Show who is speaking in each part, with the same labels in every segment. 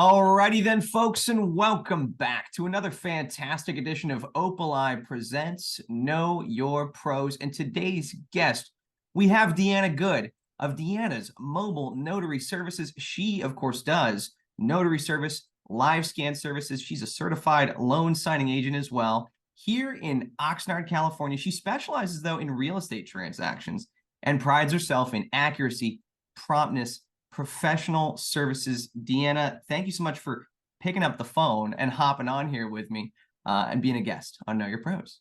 Speaker 1: Alrighty then, folks, and welcome back to another fantastic edition of Opali Presents Know Your Pros. And today's guest, we have Deanna Good of Deanna's Mobile Notary Services. She, of course, does notary service, live scan services. She's a certified loan signing agent as well. Here in Oxnard, California, she specializes, though, in real estate transactions and prides herself in accuracy, promptness, professional services. Deanna, thank you so much for picking up the phone and hopping on here with me and being a guest on Know Your Pros.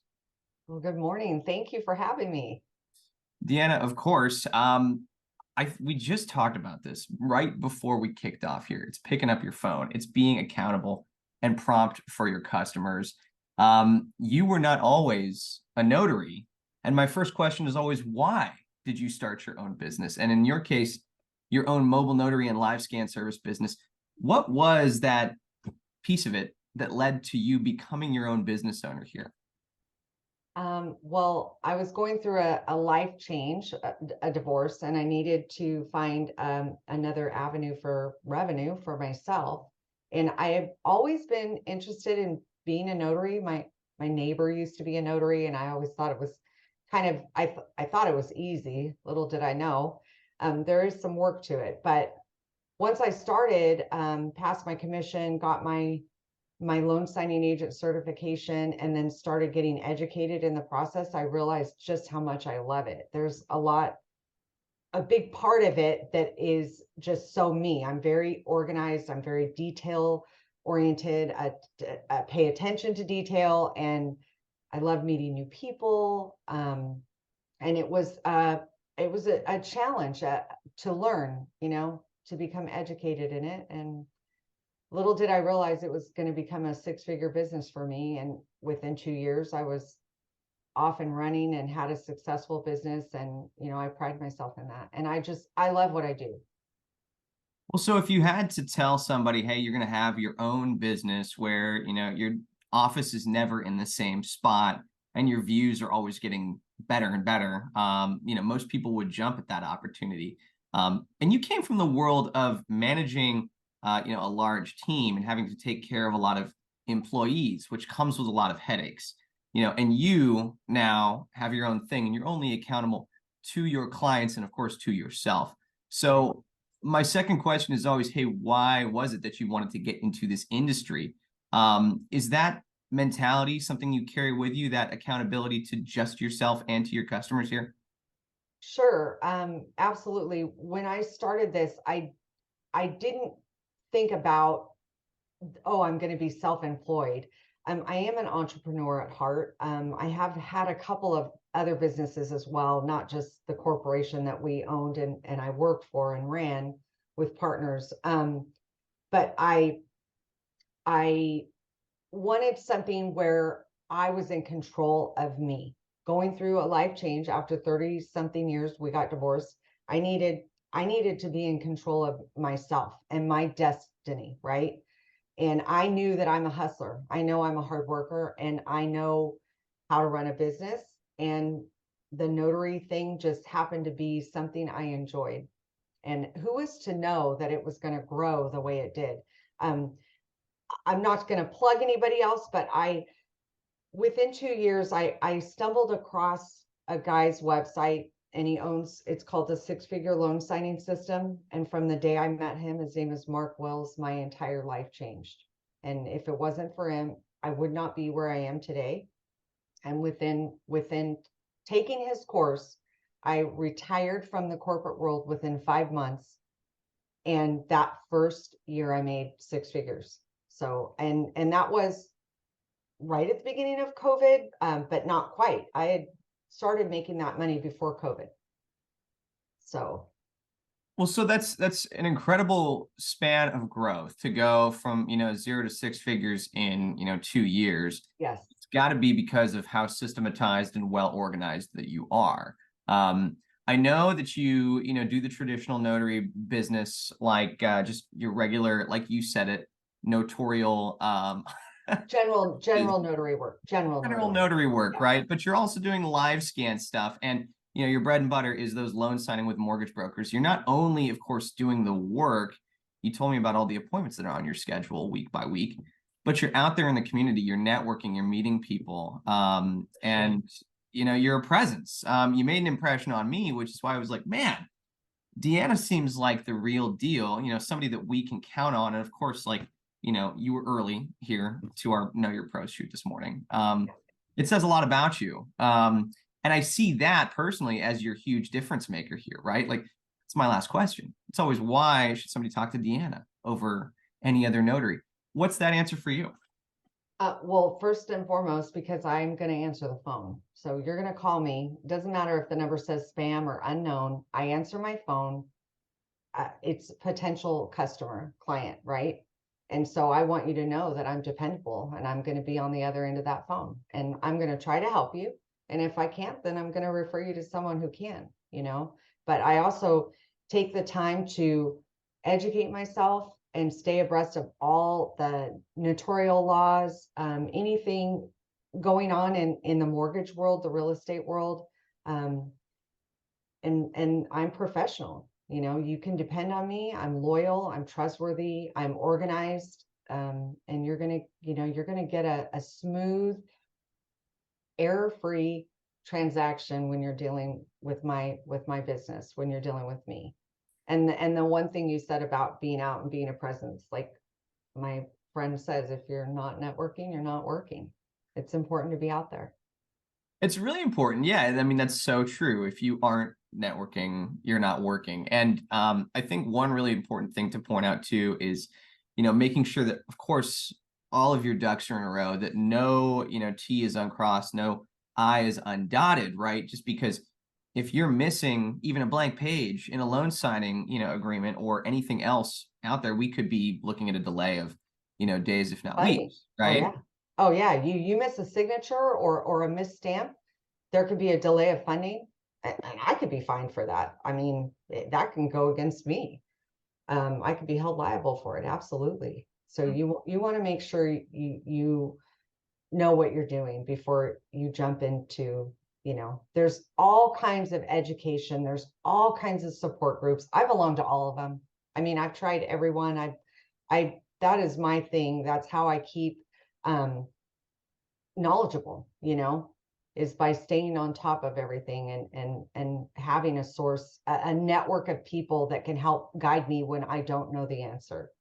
Speaker 2: Well, good morning. Thank you for having me.
Speaker 1: Deanna, of course, we just talked about this right before we kicked off here. It's picking up your phone. It's being accountable and prompt for your customers. You were not always a notary. And my first question is always, why did you start your own business? And in your case, your own mobile notary and live scan service business. What was that piece of it that led to you becoming your own business owner here?
Speaker 2: Well, I was going through a life change, a divorce, and I needed to find another avenue for revenue for myself. And I have always been interested in being a notary. My neighbor used to be a notary, and I always thought it was kind of, I thought it was easy. Little did I know. There is some work to it, but once I started, passed my commission, got my loan signing agent certification, and then started getting educated in the process, I realized just how much I love it. There's a big part of it that is just so me. I'm very organized. I'm very detail oriented. I pay attention to detail, and I love meeting new people. And it was a challenge to learn, to become educated in it. And little did I realize it was going to become a six-figure business for me. And within 2 years, I was off and running and had a successful business. And, I pride myself in that. And I love what I do.
Speaker 1: Well, so if you had to tell somebody, hey, you're going to have your own business where, your office is never in the same spot and your views are always getting better and better, most people would jump at that opportunity. And you came from the world of managing, a large team and having to take care of a lot of employees, which comes with a lot of headaches, and you now have your own thing and you're only accountable to your clients and, of course, to yourself. So my second question is always, hey, why was it that you wanted to get into this industry? Is that mentality something you carry with you, that accountability to just yourself and to your customers here?
Speaker 2: Sure. Absolutely. When I started this, I didn't think about, oh, I'm going to be self-employed. I am an entrepreneur at heart. I have had a couple of other businesses as well, not just the corporation that we owned and I worked for and ran with partners. But I wanted something where I was in control of me. Going through a life change after 30 something years, we got divorced. I needed to be in control of myself and my destiny, right? And I knew that I'm a hustler. I know I'm a hard worker, and I know how to run a business. And the notary thing just happened to be something I enjoyed. And who was to know that it was going to grow the way it did? I'm not going to plug anybody else, but within 2 years, I stumbled across a guy's website, and it's called the Six-Figure Loan Signing System. And from the day I met him, his name is Mark Wells, my entire life changed. And if it wasn't for him, I would not be where I am today. And within taking his course, I retired from the corporate world within 5 months. And that first year I made six figures. So, and that was right at the beginning of COVID, but not quite. I had started making that money before COVID. So,
Speaker 1: Well, so that's an incredible span of growth to go from, 0 to six figures in, 2 years.
Speaker 2: yes.
Speaker 1: It's got to be because of how systematized and well organized that you are. I know that you do the traditional notary business, like just your regular, like you said it, notarial
Speaker 2: General notary work, general
Speaker 1: notary work,
Speaker 2: yeah.
Speaker 1: right? But you're also doing live scan stuff, and your bread and butter is those loan signing with mortgage brokers. You're not only, of course, doing the work, You told me about all the appointments that are on your schedule week by week, but you're out there in the community, you're networking, you're meeting people, and you're a presence. You made an impression on me, which is why I was like, man, Deanna seems like the real deal, somebody that we can count on. And of course, like, you were early here to our Know Your Pro shoot this morning. It says a lot about you. And I see that personally as your huge difference maker here, right? Like, it's my last question. It's always, why should somebody talk to Deanna over any other notary? What's that answer for you?
Speaker 2: Well, first and foremost, because I'm going to answer the phone. So you're going to call me. Doesn't matter if the number says spam or unknown. I answer my phone. It's potential customer, client, right? And so I want you to know that I'm dependable and I'm going to be on the other end of that phone and I'm going to try to help you. And if I can't, then I'm going to refer you to someone who can, but I also take the time to educate myself and stay abreast of all the notarial laws, anything going on in the mortgage world, the real estate world. And I'm professional. You can depend on me. I'm loyal, I'm trustworthy, I'm organized. And you're going to get a smooth, error-free transaction when you're dealing with my business, when you're dealing with me. And the one thing you said about being out and being a presence, like my friend says, if you're not networking, you're not working. It's important to be out there.
Speaker 1: It's really important. Yeah. I mean, that's so true. If you aren't networking, you're not working. And I think one really important thing to point out too is, making sure that, of course, all of your ducks are in a row, that no, T is uncrossed, no I is undotted, right? Just because if you're missing even a blank page in a loan signing, agreement or anything else out there, we could be looking at a delay of, days, if not weeks, right?
Speaker 2: Oh yeah. You miss a signature or a missed stamp, there could be a delay of funding, and I could be fined for that. I mean, that can go against me. I could be held liable for it. Absolutely. So you want to make sure you know what you're doing before you jump into, there's all kinds of education. There's all kinds of support groups. I belong to all of them. I mean, I've tried everyone. That is my thing. That's how I keep, knowledgeable, is by staying on top of everything and having a source, a network of people that can help guide me when I don't know the answer.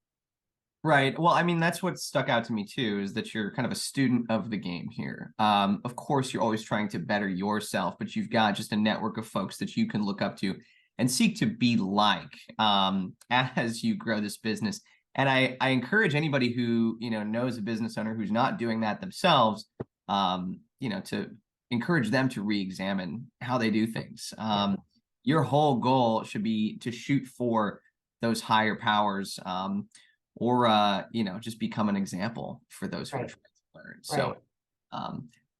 Speaker 1: Right. Well, I mean, that's what stuck out to me too, is that you're kind of a student of the game here. Of course, you're always trying to better yourself, but you've got just a network of folks that you can look up to and seek to be like, as you grow this business. And I encourage anybody who, knows a business owner who's not doing that themselves, to encourage them to re-examine how they do things. Your whole goal should be to shoot for those higher powers, or just become an example for those who are trying to learn. So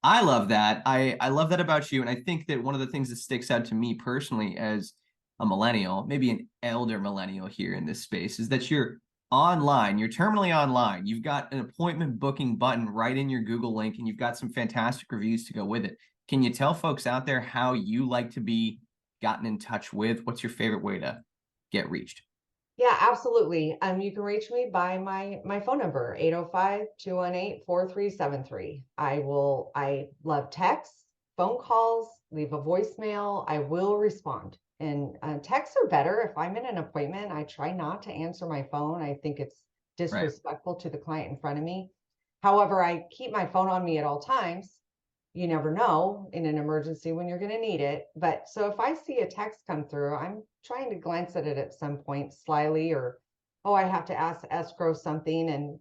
Speaker 1: I love that. I love that about you. And I think that one of the things that sticks out to me personally as a millennial, maybe an elder millennial here in this space, is that you're online, you're terminally online. You've got an appointment booking button right in your Google link, and you've got some fantastic reviews to go with it. Can you tell folks out there how you like to be gotten in touch with? What's your favorite way to get reached?
Speaker 2: Yeah, absolutely. You can reach me by my phone number, 805-218-4373. I love texts, phone calls, leave a voicemail. I will respond. And texts are better. If I'm in an appointment, I try not to answer my phone. I think it's disrespectful to the client in front of me. However, I keep my phone on me at all times. You never know in an emergency when you're going to need it. But so if I see a text come through, I'm trying to glance at it at some point slyly, or, oh, I have to escrow something. And,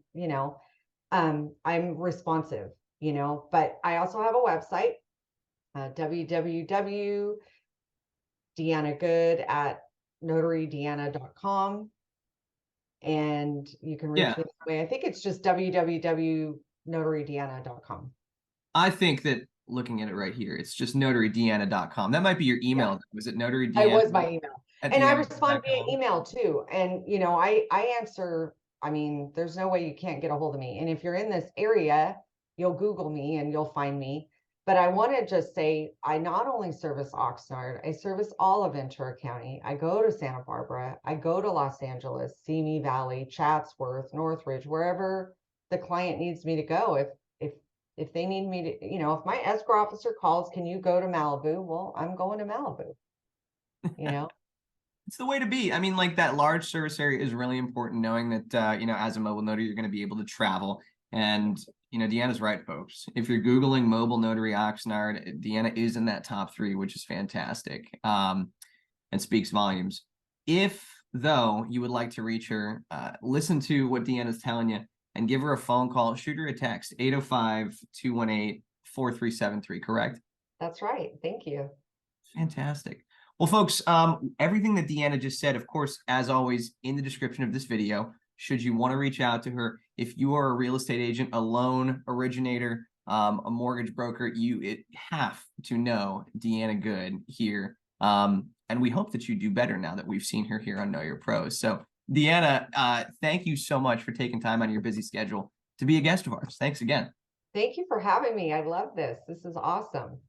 Speaker 2: I'm responsive, but I also have a website, www.deannagood at notarydeanna.com. And you can reach me that way. I think it's just www.notarydeanna.com.
Speaker 1: I think that looking at it right here, it's just notarydeanna.com. That might be your email.
Speaker 2: Yeah.
Speaker 1: Was it notarydeanna?
Speaker 2: It was my email. And I respond via
Speaker 1: deanna.com?
Speaker 2: email too. And, I answer, I mean, there's no way you can't get a hold of me. And if you're in this area, you'll Google me and you'll find me. But I want to just say, I not only service Oxnard, I service all of Ventura County. I go to Santa Barbara, I go to Los Angeles, Simi Valley, Chatsworth, Northridge, wherever the client needs me to go. If they need me to, if my escrow officer calls, can you go to Malibu? Well, I'm going to Malibu, you know?
Speaker 1: It's the way to be. I mean, like that large service area is really important, knowing that, as a mobile notary, you're going to be able to travel. And, Deanna's right, folks. If you're Googling mobile notary Oxnard, Deanna is in that top 3, which is fantastic, and speaks volumes. If, though, you would like to reach her, listen to what Deanna's telling you and give her a phone call, shoot her a text, 805-218-4373, correct?
Speaker 2: That's right. Thank you.
Speaker 1: Fantastic. Well, folks, everything that Deanna just said, of course, as always, in the description of this video, should you want to reach out to her. If you are a real estate agent, a loan originator, a mortgage broker, you have to know Deanna Good here. And we hope that you do better now that we've seen her here on Know Your Pros. So, Deanna, thank you so much for taking time out of your busy schedule to be a guest of ours. Thanks again.
Speaker 2: Thank you for having me. I love this. This is awesome.